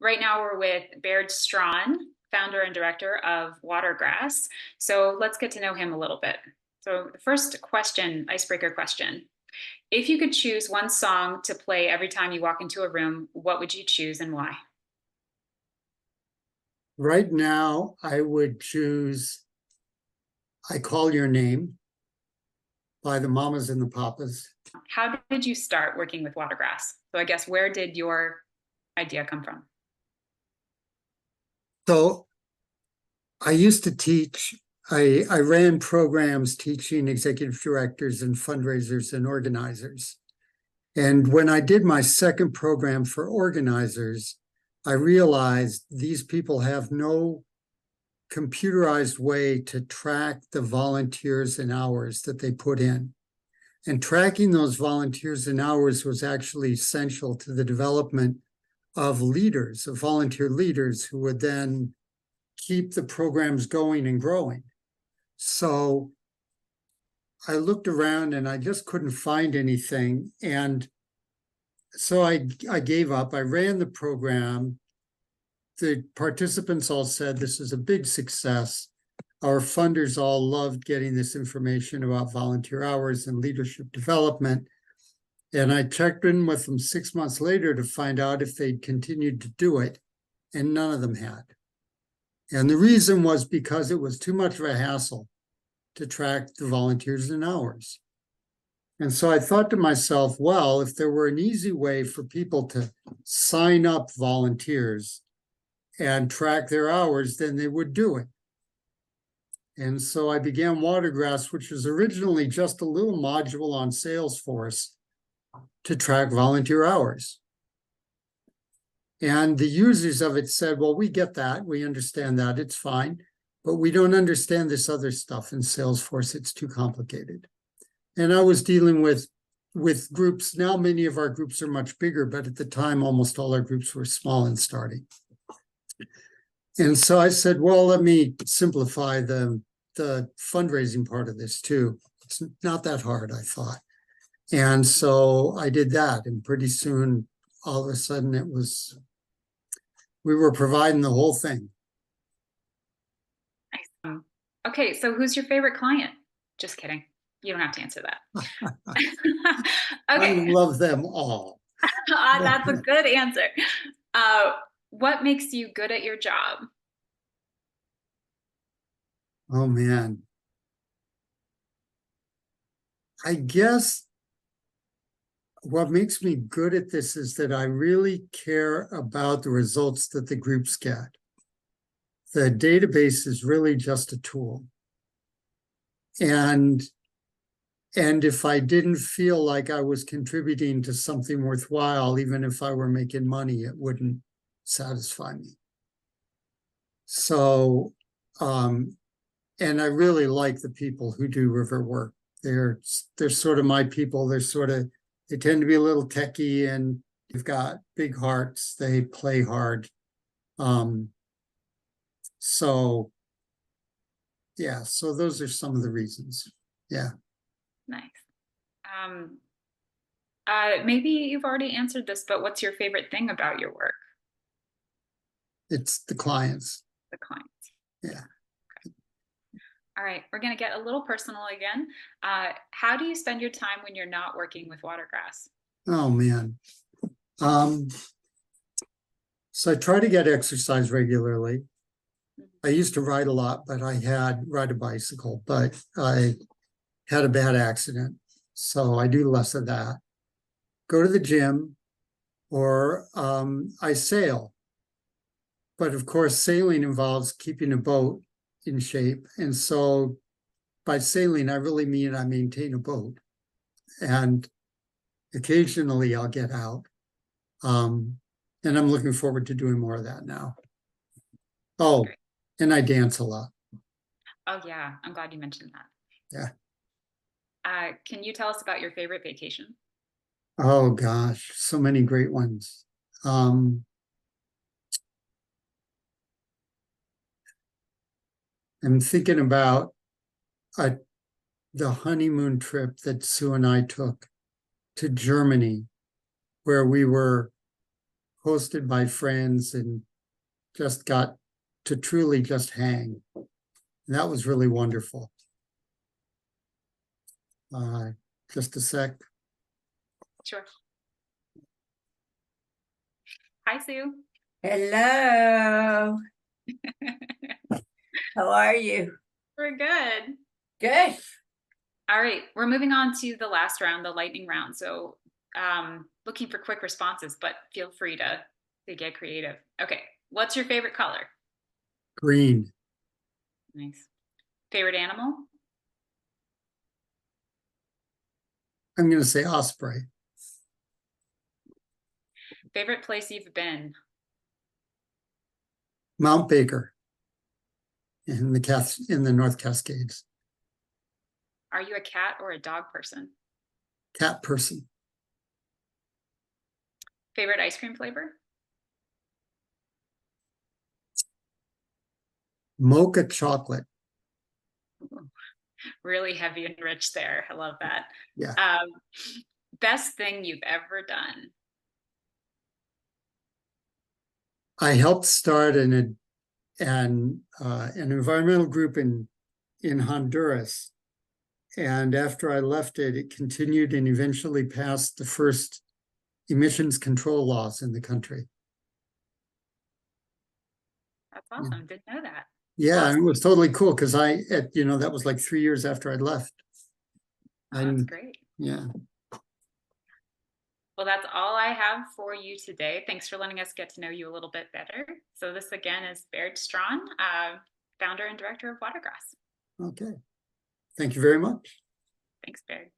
Right now we're with Baird Straughan, founder and director of WaterGrass. So let's get to know him a little bit. So the first question, icebreaker question. If you could choose one song to play every time you walk into a room, what would you choose and why? Right now, I would choose I Call Your Name by the Mamas and the Papas. How did you start working with WaterGrass? So I guess where did your idea come from? So I used to teach, I ran programs teaching executive directors and fundraisers and organizers. And when I did my second program for organizers, I realized these people have no computerized way to track the volunteers and hours that they put in. And tracking those volunteers and hours was actually essential to the development of leaders, of volunteer leaders who would then keep the programs going and growing. So I looked around and I just couldn't find anything. And so I gave up. I ran the program. The participants all said this is a big success. Our funders all loved getting this information about volunteer hours and leadership development. And I checked in with them 6 months later to find out if they'd continued to do it, and none of them had. And the reason was because it was too much of a hassle to track the volunteers and hours. And so I thought to myself, well, if there were an easy way for people to sign up volunteers and track their hours, then they would do it. And so I began WaterGrass, which was originally just a little module on Salesforce to track volunteer hours. And the users of it said, well, we get that. We understand that. It's fine. But we don't understand this other stuff in Salesforce. It's too complicated. And I was dealing with groups. Now many of our groups are much bigger, but at the time, almost all our groups were small and starting. And so I said, well, let me simplify the fundraising part of this too. It's not that hard, I thought. And so I did that. And pretty soon, all of a sudden, we were providing the whole thing. Nice. Okay, so who's your favorite client? Just kidding. You don't have to answer that. Okay. I love them all. That's a good answer. What makes you good at your job? Oh, man. I guess what makes me good at this is that I really care about the results that the groups get. The database is really just a tool. And if I didn't feel like I was contributing to something worthwhile, even if I were making money, it wouldn't satisfy me. So, and I really like the people who do river work. They're sort of my people. They tend to be a little techie and they've got big hearts. They play hard. So yeah, so those are some of the reasons. Yeah. Nice. Maybe you've already answered this, but what's your favorite thing about your work? It's the clients. The clients. Yeah. Okay. All right, we're going to get a little personal again. How do you spend your time when you're not working with WaterGrass? Oh, man. So I try to get exercise regularly. I used to ride a lot, but ride a bicycle, but I had a bad accident. So I do less of that. Go to the gym, or I sail. But of course, sailing involves keeping a boat in shape. And so by sailing, I really mean I maintain a boat. And occasionally I'll get out. And I'm looking forward to doing more of that now. Oh, and I dance a lot. Oh, yeah. I'm glad you mentioned that. Yeah. Can you tell us about your favorite vacation? Oh, gosh, so many great ones. I'm thinking about the honeymoon trip that Sue and I took to Germany, where we were hosted my friends and just got to truly just hang. And that was really wonderful. Just a sec. Sure. Hi, Sue. Hello. How are you? We're good. Good. All right, we're moving on to the last round, the lightning round. So looking for quick responses, but feel free to get creative. Okay, what's your favorite color? Green. Nice. Favorite animal? I'm going to say osprey. Favorite place you've been? Mount Baker in the North Cascades. Are you a cat or a dog person? Cat person. Favorite ice cream flavor? Mocha chocolate. Ooh, really heavy and rich there. I love that. Yeah. Best thing you've ever done? I helped start an environmental group in Honduras. And after I left it, it continued and eventually passed the first emissions control laws in the country. That's awesome. Didn't know that. Yeah, Well, and it was totally cool because that was like 3 years after I'd left. that's great. Yeah. Well, that's all I have for you today. Thanks for letting us get to know you a little bit better. So this again is Baird Straughan, founder and director of WaterGrass. Okay. Thank you very much. Thanks, Baird.